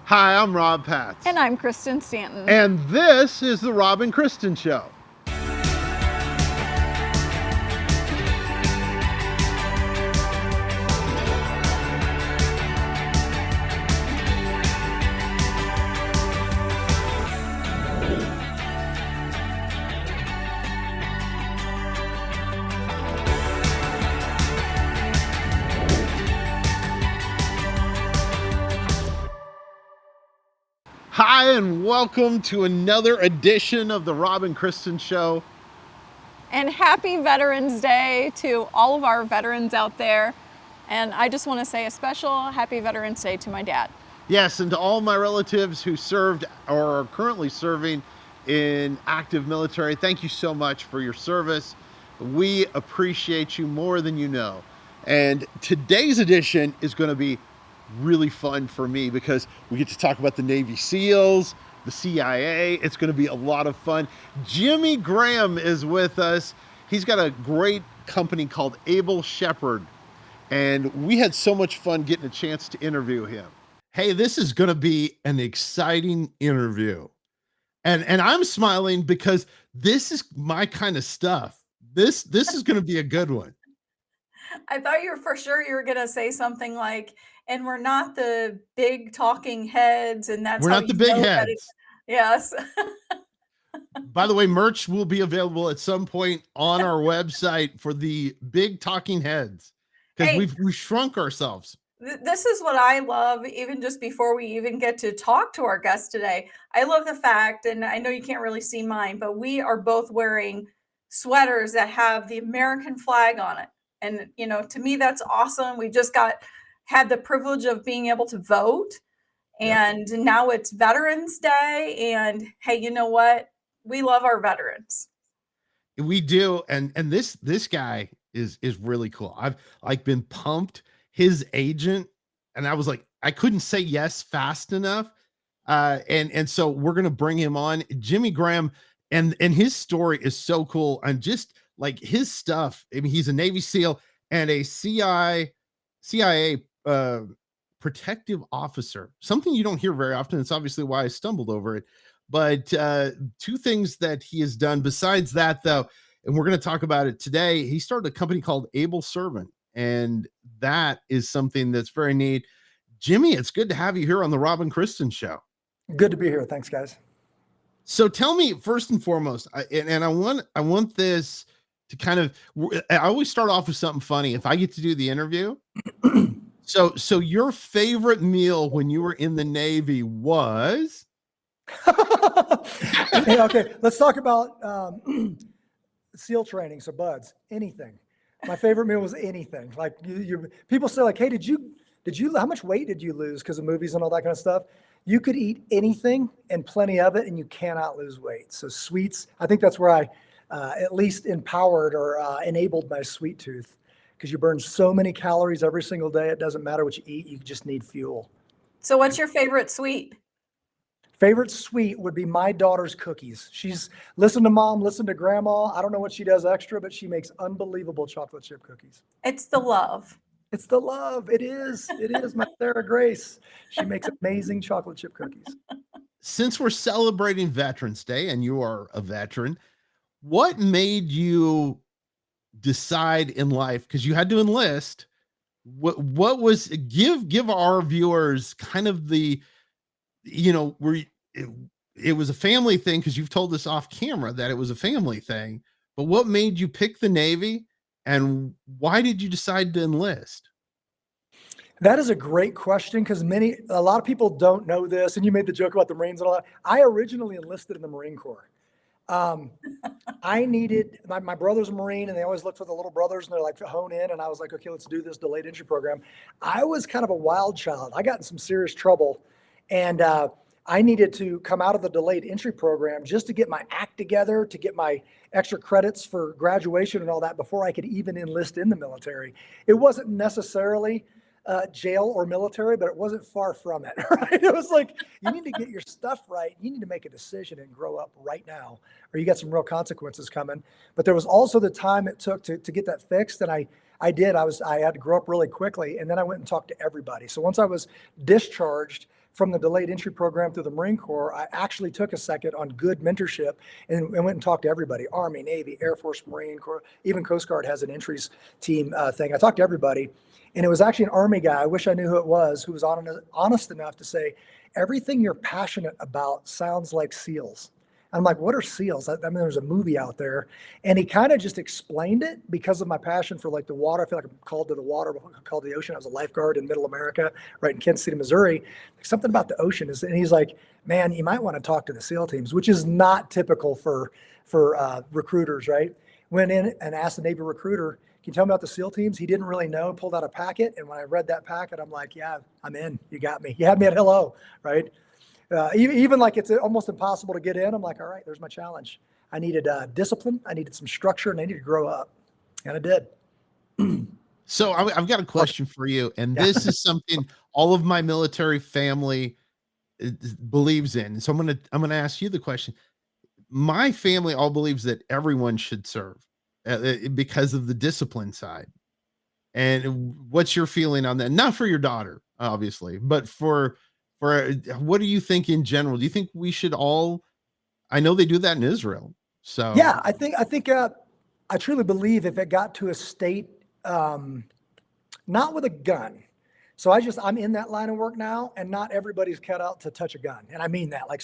Hi, I'm Rob Patz. And I'm Kristen Stanton. And this is the Rob and Kristen Show. Hi, and welcome to another edition of the Rob and Kristen Show. And happy Veterans Day to all of our veterans out there. And I just want to say a special happy Veterans Day to my dad. Yes, and to all my relatives who served or are currently serving in active military, thank you so much for your service. We appreciate you more than you know. And today's edition is going to be really fun for me because we get to talk about the Navy SEALs, the CIA. It's going to be a lot of fun. Jimmy Graham is with us. He's got a great company called Able Shepherd, and we had so much fun getting a chance to interview him. Hey, this is going to be an exciting interview. And I'm smiling because this is my kind of stuff. This is going to be a good one. I thought you were for sure you were going to say something like, and we're not the big talking heads, and that's we're how not the big heads. Yes. By the way, merch will be available at some point on our website for the big talking heads because Hey, we've shrunk ourselves. This is what I love, even just before we even get to talk to our guest today. I love the fact, and I know you can't really see mine, but we are both wearing sweaters that have the American flag on it. And, you know, to me, that's awesome. We just had the privilege of being able to vote. And now it's Veterans Day. And hey, you know what? We love our veterans. We do. And this guy is really cool. I've like been pumped. His agent, and I was like, I couldn't say yes fast enough. And so we're gonna bring him on. Jimmy Graham, and his story is so cool. And just like his stuff, I mean, he's a Navy SEAL and a CIA protective officer, something you don't hear very often. It's obviously why I stumbled over it. But two things that he has done besides that, though, and we're going to talk about it today. He started a company called Able Servant, and that is something that's very neat. Jimmy, it's good to have you here on the Rob and Kristen Show. Good to be here. Thanks, guys. So tell me first and foremost, and I want this to kind of, I always start off with something funny if I get to do the interview. So your favorite meal when you were in the Navy was? Okay, let's talk about SEAL training. So buds, anything. My favorite meal was anything. Like you people say like, hey, did you, how much weight did you lose because of movies and all that kind of stuff? You could eat anything and plenty of it, and you cannot lose weight. So sweets, I think that's where I at least empowered or enabled my sweet tooth, because you burn so many calories every single day. It doesn't matter what you eat. You just need fuel. So what's your favorite sweet? Favorite sweet would be my daughter's cookies. She's listened to mom, listened to grandma. I don't know what she does extra, but she makes unbelievable chocolate chip cookies. It's the love. It's the love. It is. It is my Sarah Grace. She makes amazing chocolate chip cookies. Since we're celebrating Veterans Day and you are a veteran, what made you decide in life, because you had to enlist, what was, give our viewers kind of the, you know, where it was a family thing, because you've told us off camera that it was a family thing, but what made you pick the Navy and why did you decide to enlist? That is a great question, because a lot of people don't know this, and you made the joke about the Marines and all that. I originally enlisted in the Marine Corps. I needed, my brother's a Marine, and they always look for the little brothers, and they're like, hone in. And I was like, okay, let's do this delayed entry program. I was kind of a wild child. I got in some serious trouble, and I needed to come out of the delayed entry program just to get my act together, to get my extra credits for graduation and all that before I could even enlist in the military. It wasn't necessarily jail or military, but it wasn't far from it, right? It was like, you need to get your stuff right. You need to make a decision and grow up right now, or you got some real consequences coming. But there was also the time it took to get that fixed. And I had to grow up really quickly. And then I went and talked to everybody. So once I was discharged from the delayed entry program through the Marine Corps, I actually took a second on good mentorship and went and talked to everybody, Army, Navy, Air Force, Marine Corps, even Coast Guard has an entries team thing. I talked to everybody, and it was actually an Army guy, I wish I knew who it was, who was honest enough to say, everything you're passionate about sounds like SEALs. I'm like, what are SEALs? I mean, there's a movie out there. And he kind of just explained it because of my passion for like the water. I feel like I'm called to the water, called to the ocean. I was a lifeguard in middle America, right in Kansas City, Missouri. Something about the ocean is, and he's like, man, you might want to talk to the SEAL teams, which is not typical for recruiters, right? Went in and asked the Navy recruiter, can you tell me about the SEAL teams? He didn't really know, pulled out a packet. And when I read that packet, I'm like, yeah, I'm in. You got me. You had me at hello, right? Even like it's almost impossible to get in. I'm like, all right, there's my challenge. I needed discipline. I needed some structure, and I needed to grow up. And I did. So I've got a question for you. And this is something all of my military family believes in. So I'm going to ask you the question. My family all believes that everyone should serve because of the discipline side. And what's your feeling on that? Not for your daughter, obviously, but for what do you think in general? Do you think we should all? I know they do that in Israel. So yeah, I think I truly believe if it got to a state, not with a gun. So I'm in that line of work now, and not everybody's cut out to touch a gun. And I mean that. Like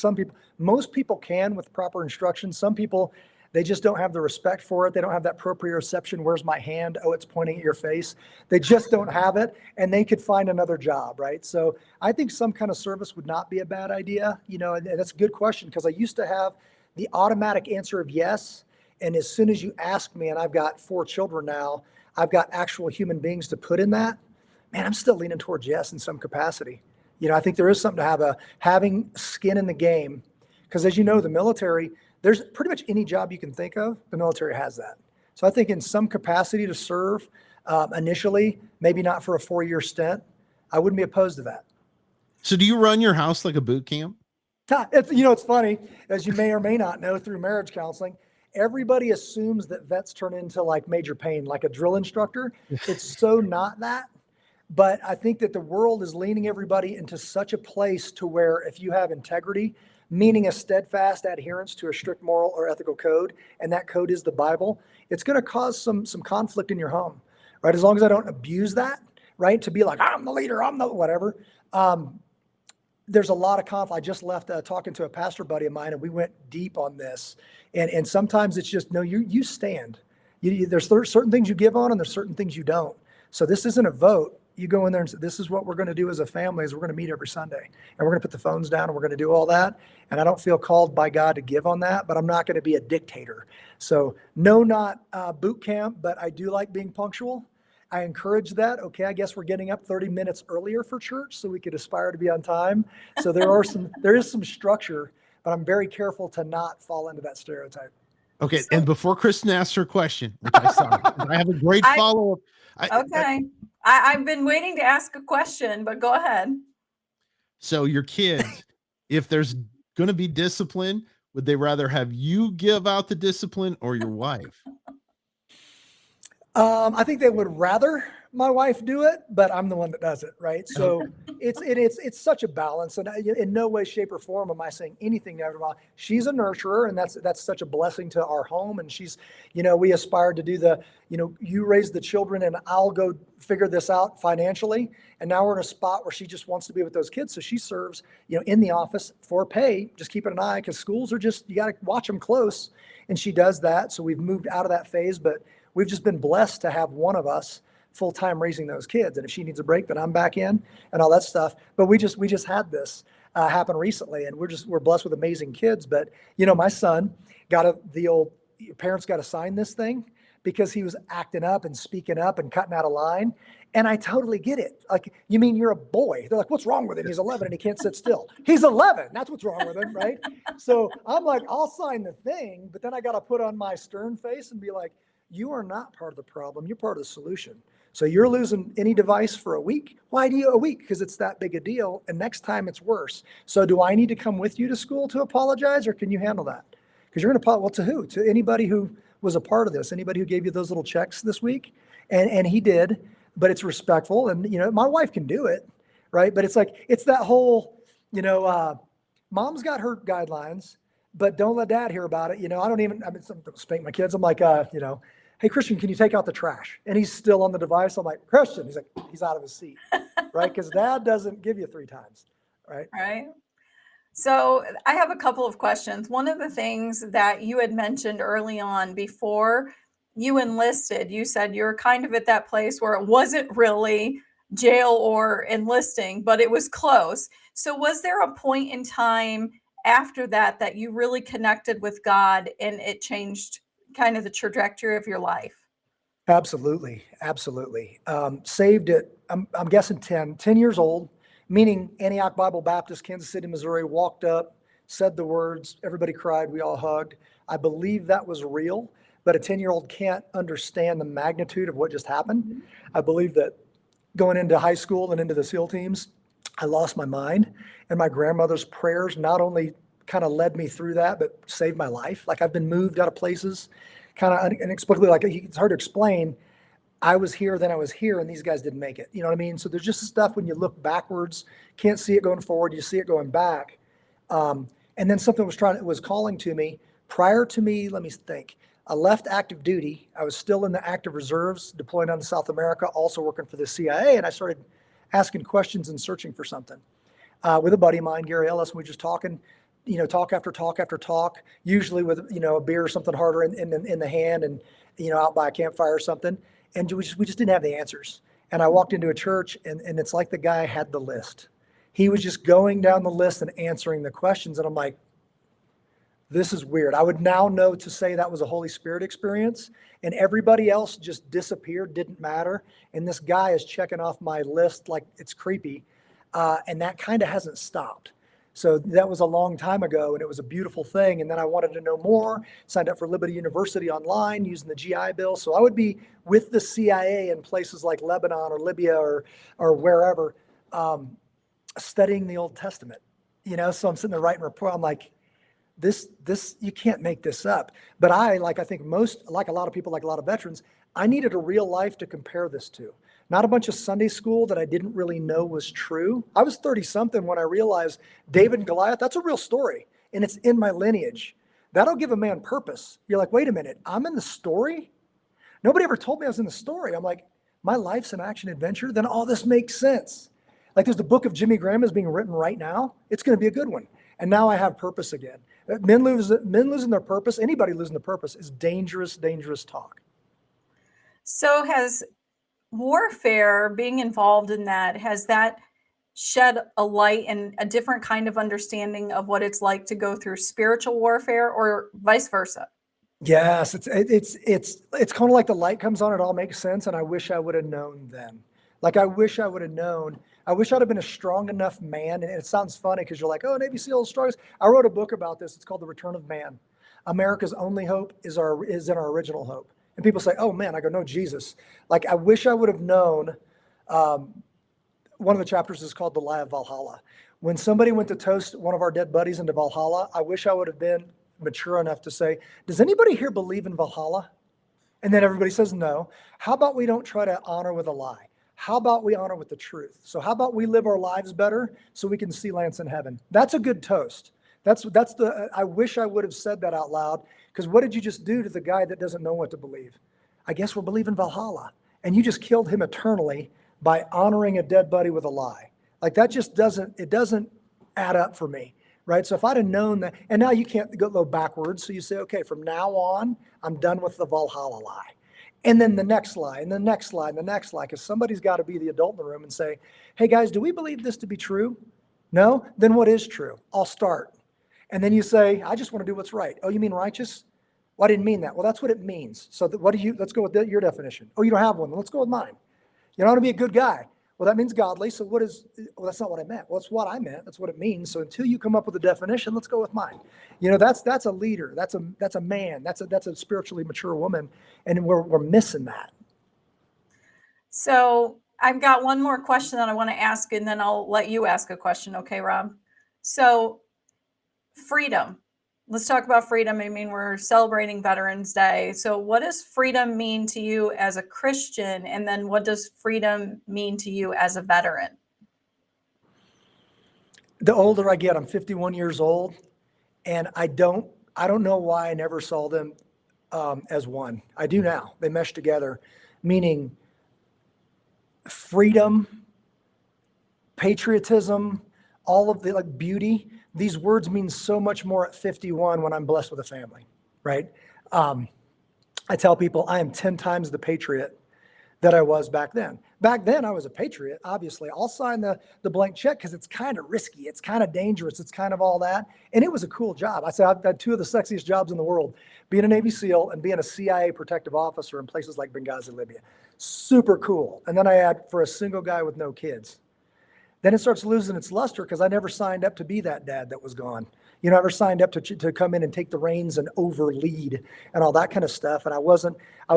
most people can with proper instructions. Some people, they just don't have the respect for it. They don't have that proprioception. Where's my hand? Oh, it's pointing at your face. They just don't have it, and they could find another job, right? So I think some kind of service would not be a bad idea. And that's a good question, because I used to have the automatic answer of yes. And as soon as you ask me, and I've got 4 children now, I've got actual human beings to put in that, man, I'm still leaning towards yes in some capacity. I think there is something to having skin in the game, because as you know, the military, there's pretty much any job you can think of, the military has that. So I think in some capacity to serve initially, maybe not for a 4-year stint, I wouldn't be opposed to that. So do you run your house like a boot camp? It's funny, as you may or may not know through marriage counseling, everybody assumes that vets turn into like Major Payne, like a drill instructor. It's so not that. But I think that the world is leaning everybody into such a place to where if you have integrity, meaning a steadfast adherence to a strict moral or ethical code, and that code is the Bible, it's going to cause some conflict in your home, right? As long as I don't abuse that, right? To be like, I'm the leader, I'm the whatever. There's a lot of conflict. I just left talking to a pastor buddy of mine, and we went deep on this. And sometimes it's just, no, you stand. There's certain things you give on, and there's certain things you don't. So this isn't a vote. You go in there and say, this is what we're going to do as a family, is we're going to meet every Sunday, and we're going to put the phones down, and we're going to do all that. And I don't feel called by God to give on that, but I'm not going to be a dictator. So no, not boot camp, but I do like being punctual. I encourage that. Okay, I guess we're getting up 30 minutes earlier for church so we could aspire to be on time. So there is some structure, but I'm very careful to not fall into that stereotype. Okay, and before Kristen asks her question, which I saw, I have a great follow-up. I've been waiting to ask a question, but go ahead. So your kids, if there's going to be discipline, would they rather have you give out the discipline or your wife? I think they would rather my wife do it, but I'm the one that does it, right? So it's such a balance, and in no way, shape, or form am I saying anything negative about. She's a nurturer, and that's such a blessing to our home. And she's, we aspired to do you raise the children, and I'll go figure this out financially. And now we're in a spot where she just wants to be with those kids, so she serves, in the office for pay, just keeping an eye, because schools are just, you got to watch them close, and she does that. So we've moved out of that phase, but we've just been blessed to have one of us full-time raising those kids. And if she needs a break, then I'm back in and all that stuff. But we just had this happen recently, and we're blessed with amazing kids. But, my son parents got to sign this thing because he was acting up and speaking up and cutting out of line. And I totally get it. Like, you mean you're a boy? They're like, what's wrong with him? He's 11 and he can't sit still. He's 11. That's what's wrong with him, right? So I'm like, I'll sign the thing, but then I got to put on my stern face and be like, you are not part of the problem. You're part of the solution. So you're losing any device for a week. Why do you a week? Because it's that big a deal. And next time it's worse. So do I need to come with you to school to apologize, or can you handle that? Because you're going to apologize. Well, to who? To anybody who was a part of this, anybody who gave you those little checks this week. And he did, but it's respectful. And, my wife can do it. Right. But it's like, it's that whole, Mom's got her guidelines, but don't let dad hear about it. I don't spank my kids. I'm like, hey, Christian, can you take out the trash? And he's still on the device. I'm like, Christian, he's out of his seat, right? Because dad doesn't give you 3 times, right? Right. So I have a couple of questions. One of the things that you had mentioned early on before you enlisted, you said you were kind of at that place where it wasn't really jail or enlisting, but it was close. So was there a point in time after that that you really connected with God and it changed kind of the trajectory of your life? Absolutely. Absolutely. Saved it. I'm guessing 10 years old, meaning Antioch Bible Baptist, Kansas City, Missouri, walked up, said the words, everybody cried, we all hugged. I believe that was real, but a 10-year-old can't understand the magnitude of what just happened. I believe that going into high school and into the SEAL teams, I lost my mind, and my grandmother's prayers not only kind of led me through that, but saved my life. Like, I've been moved out of places kind of inexplicably, like it's hard to explain. I was here, then I was here, and these guys didn't make it. You know what I mean? So there's just stuff when you look backwards, can't see it going forward, you see it going back. And then something was calling to me prior to me. Let me think. I left active duty. I was still in the active reserves, deployed on to South America, also working for the CIA. And I started asking questions and searching for something with a buddy of mine, Gary Ellis. And we just talking, talk after talk after talk, usually with, a beer or something harder in the hand and, out by a campfire or something. And we just didn't have the answers. And I walked into a church and it's like the guy had the list. He was just going down the list and answering the questions. And I'm like, this is weird. I would now know to say that was a Holy Spirit experience, and everybody else just disappeared, didn't matter. And this guy is checking off my list like it's creepy. And that kind of hasn't stopped. So that was a long time ago, and it was a beautiful thing. And then I wanted to know more, signed up for Liberty University online using the GI Bill. So I would be with the CIA in places like Lebanon or Libya or wherever, studying the Old Testament. So I'm sitting there writing a report. I'm like, this, you can't make this up. But I think like a lot of people, like a lot of veterans, I needed a real life to compare this to. Not a bunch of Sunday school that I didn't really know was true. I was 30 something when I realized David and Goliath, that's a real story. And it's in my lineage. That'll give a man purpose. You're like, wait a minute, I'm in the story? Nobody ever told me I was in the story. I'm like, my life's an action adventure. Then all this makes sense. Like, there's the book of Jimmy Graham is being written right now. It's going to be a good one. And now I have purpose again. Men losing their purpose, anybody losing their purpose is dangerous, dangerous talk. So has warfare, being involved in that, has that shed a light and a different kind of understanding of what it's like to go through spiritual warfare, or vice versa? Yes, it's kind of like the light comes on, it all makes sense. And I wish I would have known then. Like, I wish I would have known. I wish I'd have been a strong enough man. And it sounds funny because you're like, oh, Navy SEAL strongest. I wrote a book about this. It's called The Return of Man. America's only hope is in our original hope. And people say, oh man, I go, no, Jesus. Like, I wish I would have known. One of the chapters is called The Lie of Valhalla. When somebody went to toast one of our dead buddies into Valhalla, I wish I would have been mature enough to say, does anybody here believe in Valhalla? And then everybody says no. How about we don't try to honor with a lie? How about we honor with the truth? So how about we live our lives better so we can see Lance in heaven? That's a good toast. I wish I would have said that out loud, because what did you just do to the guy that doesn't know what to believe? I guess we're believing Valhalla. And you just killed him eternally by honoring a dead buddy with a lie. Like, that just doesn't add up for me, right? So if I'd have known that, and now you can't go backwards. So you say, okay, from now on, I'm done with the Valhalla lie. And then the next lie, and the next lie, and the next lie, because somebody's got to be the adult in the room and say, hey guys, do we believe this to be true? No? Then what is true? I'll start. And then you say, I just want to do what's right. Oh, you mean righteous? Well, I didn't mean that. Well, that's what it means. So let's go with your definition. Oh, you don't have one. Let's go with mine. You don't want to be a good guy. Well, that means godly. So well, that's not what I meant. Well, that's what I meant. That's what it means. So until you come up with a definition, let's go with mine. That's a leader. That's a man. That's a spiritually mature woman. And we're missing that. So I've got one more question that I want to ask, and then I'll let you ask a question. Okay, Rob? So freedom. Let's talk about freedom. I mean, we're celebrating Veterans Day. So what does freedom mean to you as a Christian? And then what does freedom mean to you as a veteran? The older I get, I'm 51 years old, and I don't know why I never saw them as one. I do now. They mesh together, meaning freedom, patriotism, all of the like beauty. These words mean so much more at 51 when I'm blessed with a family, right? I tell people I am 10 times the patriot that I was back then. Back then I was a patriot, obviously. I'll sign the blank check because it's kind of risky. It's kind of dangerous. It's kind of all that. And it was a cool job. I said I've had two of the sexiest jobs in the world, being a Navy SEAL and being a CIA protective officer in places like Benghazi, Libya. Super cool. And then I had for a single guy with no kids. Then it starts losing its luster because I never signed up to be that dad that was gone. You know, I never signed up to come in and take the reins and overlead and all that kind of stuff. And I was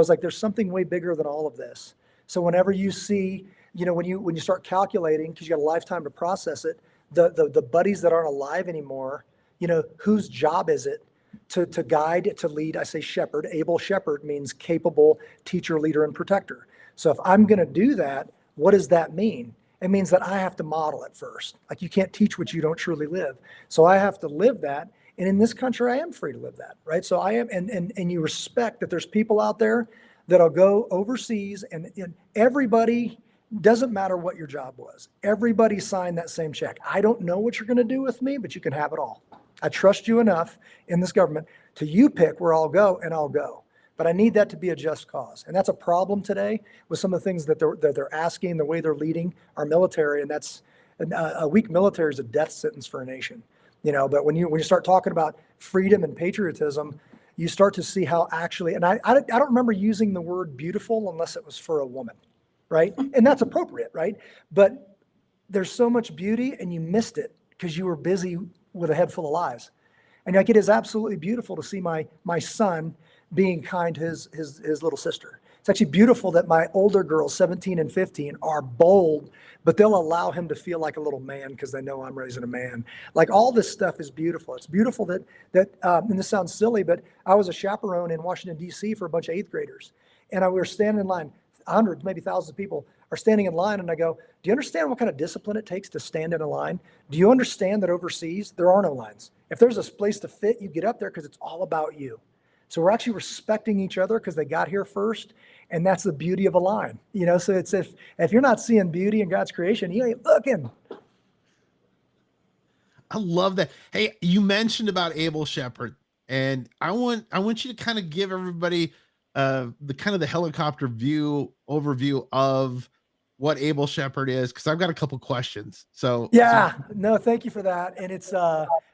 like, there's something way bigger than all of this. So whenever you see, you know, when you start calculating, because you got a lifetime to process it, the buddies that aren't alive anymore, you know, whose job is it to guide, to lead? I say shepherd. Able shepherd means capable teacher, leader, and protector. So if I'm going to do that, what does that mean? It means that I have to model it first. Like you can't teach what you don't truly live. So I have to live that. And in this country, I am free to live that, right? So I am, and you respect that there's people out there that'll go overseas and everybody, doesn't matter what your job was. Everybody signed that same check. I don't know what you're going to do with me, but you can have it all. I trust you enough in this government to you pick where I'll go and I'll go. But I need that to be a just cause. And that's a problem today with some of the things that they're asking, the way they're leading our military. And that's a weak military is a death sentence for a nation, you know. But when you start talking about freedom and patriotism, you start to see how actually, and I don't remember using the word beautiful unless it was for a woman, right? And that's appropriate, right? But there's so much beauty and you missed it because you were busy with a head full of lies. And like it is absolutely beautiful to see my son being kind to his little sister. It's actually beautiful that my older girls, 17 and 15, are bold, but they'll allow him to feel like a little man because they know I'm raising a man. Like all this stuff is beautiful. It's beautiful that and this sounds silly, but I was a chaperone in Washington, D.C. for a bunch of 8th graders. And we were standing in line, hundreds, maybe thousands of people are standing in line. And I go, do you understand what kind of discipline it takes to stand in a line? Do you understand that overseas, there are no lines? If there's a place to fit, you get up there because it's all about you. So we're actually respecting each other because they got here first. And that's the beauty of a line, you know? So it's if you're not seeing beauty in God's creation, you ain't looking. I love that. Hey, you mentioned about Able Shepherd, and I want you to kind of give everybody the kind of the helicopter view overview of what Able Shepherd is, because I've got a couple questions. Yeah, no, thank you for that. And it's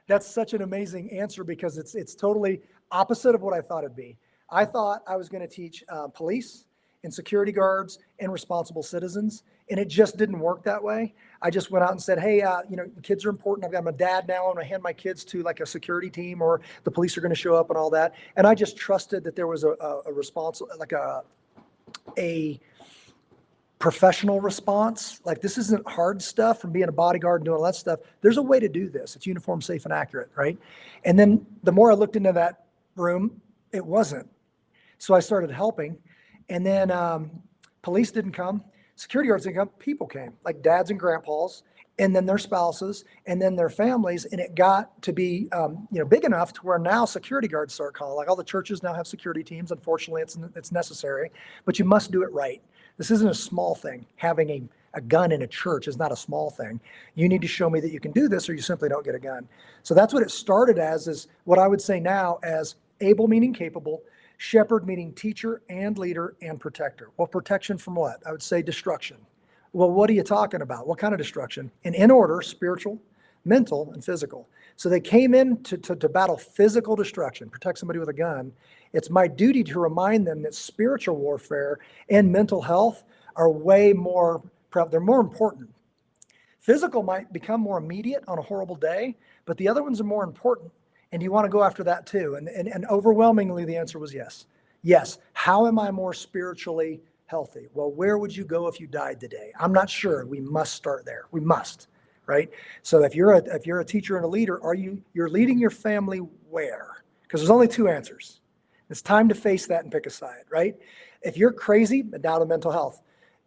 that's such an amazing answer because it's totally opposite of what I thought it'd be. I thought I was going to teach police and security guards and responsible citizens, and it just didn't work that way. I just went out and said, hey, you know, kids are important. I'm a dad now. I'm going to hand my kids to like a security team, or the police are going to show up and all that. And I just trusted that there was a response, like a professional response. Like this isn't hard stuff from being a bodyguard and doing all that stuff. There's a way to do this. It's uniform, safe, and accurate, right? And then the more I looked into that room, it wasn't. So I started helping, and then police didn't come, security guards didn't come, people came, like dads and grandpas, and then their spouses, and then their families, and it got to be big enough to where now security guards start calling. Like all the churches now have security teams. Unfortunately, it's necessary, but you must do it right. This isn't a small thing. Having a gun in a church is not a small thing. You need to show me that you can do this, or you simply don't get a gun. So that's what it started as, is what I would say now as able meaning capable, shepherd meaning teacher and leader and protector. Well, protection from what? I would say destruction. Well, what are you talking about? What kind of destruction? And in order, spiritual, mental, and physical. So they came in to battle physical destruction, protect somebody with a gun. It's my duty to remind them that spiritual warfare and mental health are way more, they're more important. Physical might become more immediate on a horrible day, but the other ones are more important. And you want to go after that too. And overwhelmingly, the answer was yes. Yes. How am I more spiritually healthy? Well, where would you go if you died today? I'm not sure. We must start there. We must, right? So if you're a teacher and a leader, you're leading your family where? Because there's only two answers. It's time to face that and pick a side, right? If you're crazy, endowed with mental health,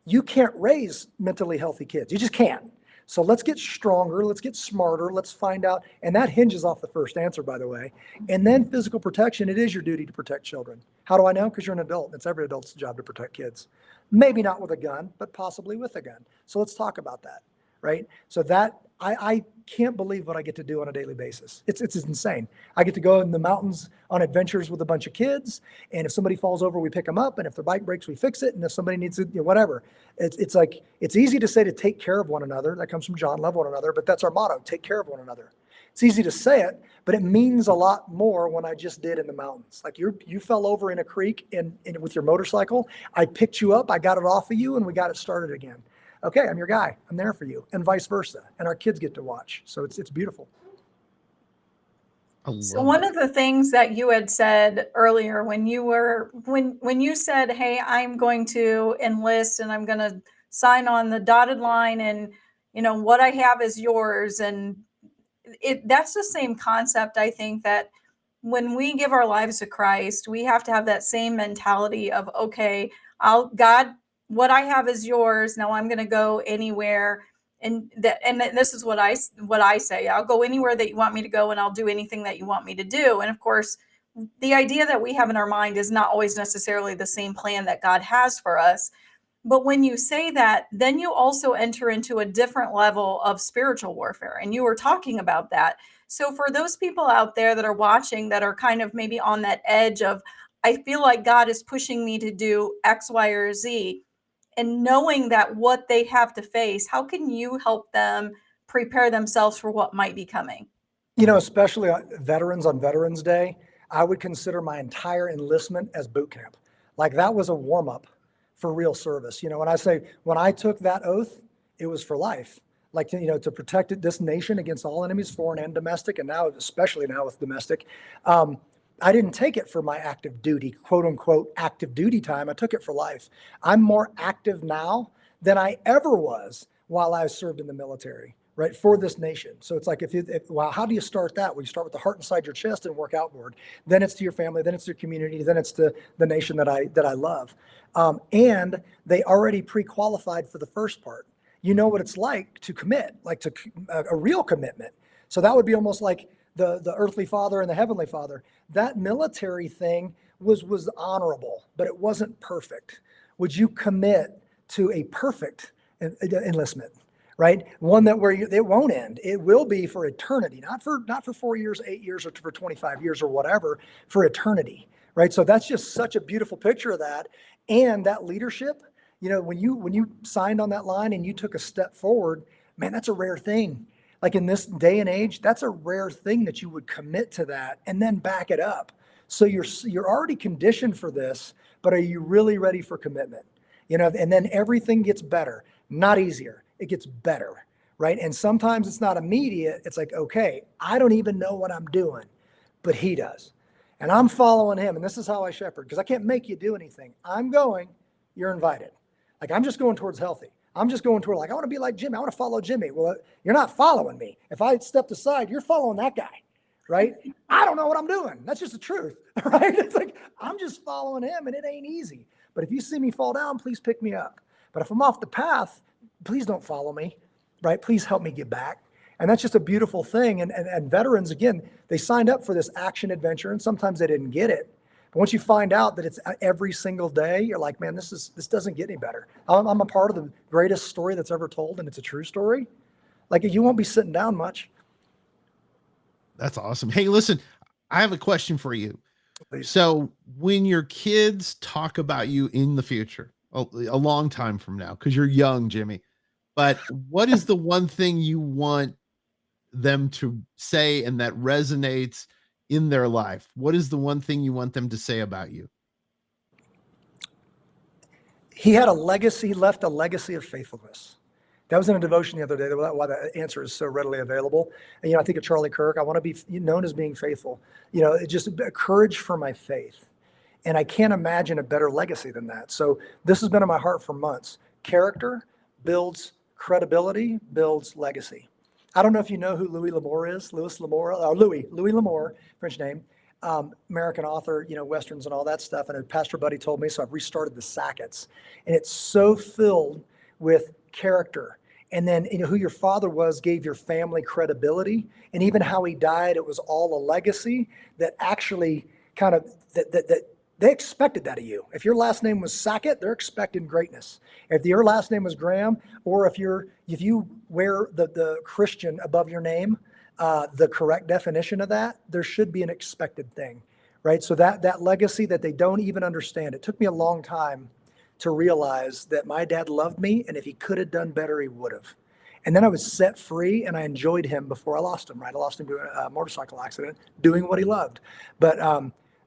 you can't raise mentally healthy kids. You just can't. So let's get stronger. Let's get smarter. Let's find out. And that hinges off the first answer, by the way. And then physical protection. It is your duty to protect children. How do I know? Because you're an adult. It's every adult's job to protect kids. Maybe not with a gun, but possibly with a gun. So let's talk about that, right? So that I can't believe what I get to do on a daily basis. It's insane. I get to go in the mountains on adventures with a bunch of kids, and if somebody falls over, we pick them up, and if their bike breaks, we fix it, and if somebody needs it, whatever. It's like, it's easy to say to take care of one another. That comes from John, love one another, but that's our motto, take care of one another. It's easy to say it, but it means a lot more when I just did in the mountains. Like you fell over in a creek and with your motorcycle, I picked you up, I got it off of you, and we got it started again. Okay, I'm your guy. I'm there for you, and vice versa. And our kids get to watch, so it's beautiful. So one of the things that you had said earlier when you said, "Hey, I'm going to enlist and I'm going to sign on the dotted line, and what I have is yours," and that's the same concept. I think that when we give our lives to Christ, we have to have that same mentality of, okay, God, what I have is yours. Now I'm going to go anywhere. And this is what I say. I'll go anywhere that you want me to go, and I'll do anything that you want me to do. And of course, the idea that we have in our mind is not always necessarily the same plan that God has for us. But when you say that, then you also enter into a different level of spiritual warfare. And you were talking about that. So for those people out there that are watching that are kind of maybe on that edge of, I feel like God is pushing me to do X, Y, or Z, and knowing that what they have to face, how can you help them prepare themselves for what might be coming? Especially veterans on Veterans Day, I would consider my entire enlistment as boot camp. Like that was a warm up for real service. When I took that oath, it was for life. Like, to protect this nation against all enemies, foreign and domestic, and now, especially now with domestic. I didn't take it for my active duty, quote unquote, active duty time. I took it for life. I'm more active now than I ever was while I served in the military, right, for this nation. So it's like, well, how do you start that? Well, you start with the heart inside your chest and work outward. Then it's to your family, then it's to your community, then it's to the nation that I love. And they already pre-qualified for the first part. You know what it's like to commit, like to a real commitment. So that would be almost like the earthly father and the heavenly father. That military thing was honorable, but it wasn't perfect. Would you commit to a perfect enlistment, right? One that where it won't end. It will be for eternity, not for 4 years, 8 years, or for 25 years or whatever, for eternity, right? So that's just such a beautiful picture of that. And that leadership, when you signed on that line and you took a step forward, man, that's a rare thing. Like in this day and age, that's a rare thing that you would commit to that and then back it up. So you're already conditioned for this, but are you really ready for commitment? And then everything gets better, not easier. It gets better, right? And sometimes it's not immediate. It's like, okay, I don't even know what I'm doing, but he does. And I'm following him. And this is how I shepherd, because I can't make you do anything. I'm going, you're invited. Like, I'm just going towards healthy. I'm just going toward, like, I want to be like Jimmy. I want to follow Jimmy. Well, you're not following me. If I stepped aside, you're following that guy, right? I don't know what I'm doing. That's just the truth, right? It's like, I'm just following him, and it ain't easy. But if you see me fall down, please pick me up. But if I'm off the path, please don't follow me, right? Please help me get back. And that's just a beautiful thing. And veterans, again, they signed up for this action adventure, and sometimes they didn't get it. But once you find out that it's every single day, you're like, man, this doesn't get any better. I'm a part of the greatest story that's ever told, and it's a true story. Like, you won't be sitting down much. That's awesome. Hey, listen, I have a question for you. Please. So when your kids talk about you in the future, a long time from now, because you're young, Jimmy, but what is the one thing you want them to say and that resonates in their life? What is the one thing you want them to say about you? He had a legacy, left a legacy of faithfulness. That was in a devotion the other day. Why the answer is so readily available. And, I think of Charlie Kirk. I want to be known as being faithful. It's just courage for my faith. And I can't imagine a better legacy than that. So this has been in my heart for months. Character builds credibility, builds legacy. I don't know if you know who Louis L'Amour is. Louis L'Amour, French name, American author, Westerns and all that stuff. And a pastor buddy told me, so I've restarted the Sackets. And it's so filled with character And then, who your father was gave your family credibility. And even how he died, it was all a legacy that actually kind of, that they expected that of you. If your last name was Sackett, they're expecting greatness. If your last name was Graham, or if you wear the Christian above your name, the correct definition of that, there should be an expected thing, right? So that legacy that they don't even understand. It took me a long time to realize that my dad loved me, and if he could have done better, he would have. And then I was set free, and I enjoyed him before I lost him, right? I lost him to a motorcycle accident, doing what he loved. But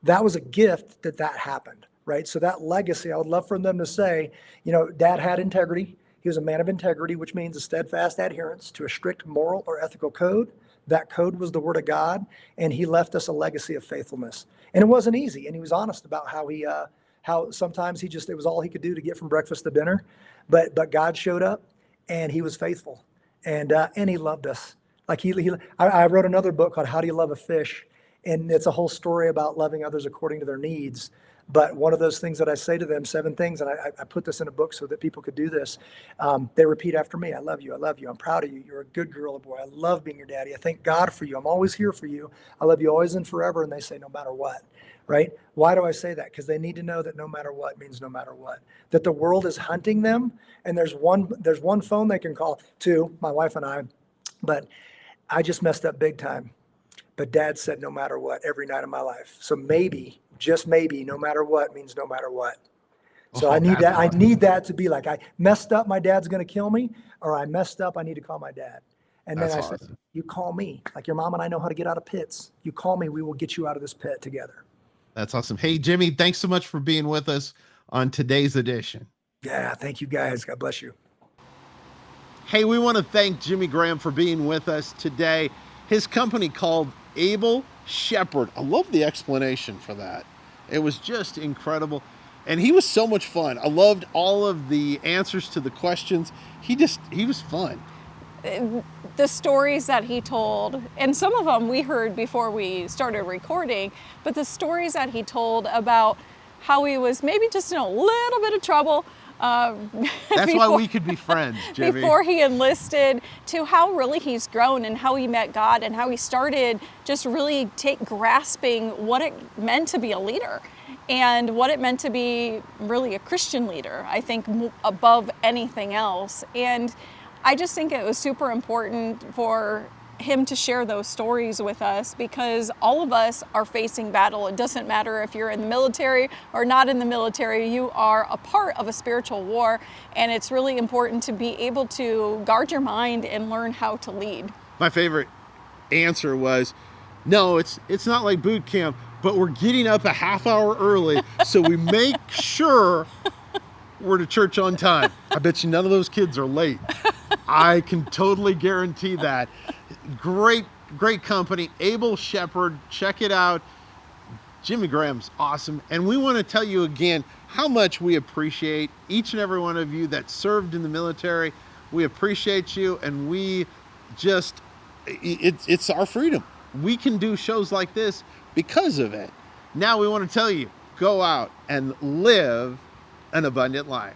that was a gift that happened, right? So that legacy, I would love for them to say, Dad had integrity. He was a man of integrity, which means a steadfast adherence to a strict moral or ethical code. That code was the Word of God, and he left us a legacy of faithfulness. And it wasn't easy, and he was honest about how sometimes it was all he could do to get from breakfast to dinner, but God showed up, and he was faithful, and he loved us. Like I wrote another book called How Do You Love a Fish? And it's a whole story about loving others according to their needs. But one of those things that I say to them, 7 things, and I put this in a book so that people could do this. They repeat after me. I love you. I love you. I'm proud of you. You're a good girl or boy. I love being your daddy. I thank God for you. I'm always here for you. I love you always and forever. And they say, no matter what, right? Why do I say that? Because they need to know that no matter what means no matter what, that the world is hunting them. And there's one phone they can call, 2, my wife and I, but I just messed up big time. But Dad said, no matter what, every night of my life. So maybe, just maybe, no matter what means no matter what. So I need that. Awesome. I need that to be like, I messed up, my dad's going to kill me, or I messed up, I need to call my dad. And then I said, you call me. Like your mom and I know how to get out of pits. You call me, we will get you out of this pit together. That's awesome. Hey, Jimmy, thanks so much for being with us on today's edition. Yeah, thank you guys. God bless you. Hey, we want to thank Jimmy Graham for being with us today. His company called Able Shepherd. I love the explanation for that. It was just incredible. And he was so much fun. I loved all of the answers to the questions. He was fun. The stories that he told, and some of them we heard before we started recording, but the stories that he told about how he was maybe just in a little bit of trouble. That's why we could be friends, Jimmy. Before he enlisted, to how really he's grown and how he met God and how he started just really grasping what it meant to be a leader and what it meant to be really a Christian leader, I think, above anything else. And I just think it was super important for him to share those stories with us, because all of us are facing battle. It doesn't matter if you're in the military or not in the military, you are a part of a spiritual war, and it's really important to be able to guard your mind and learn how to lead. My favorite answer was, no, it's not like boot camp, but we're getting up a half hour early so we make sure we're to church on time. I bet you none of those kids are late. I can totally guarantee that. Great company, Able Shepherd. Check it out. Jimmy Graham's awesome. And we want to tell you again how much we appreciate each and every one of you that served in the military. We appreciate you, and we just, it's our freedom. We can do shows like this because of it. Now we want to tell you, go out and live an abundant life.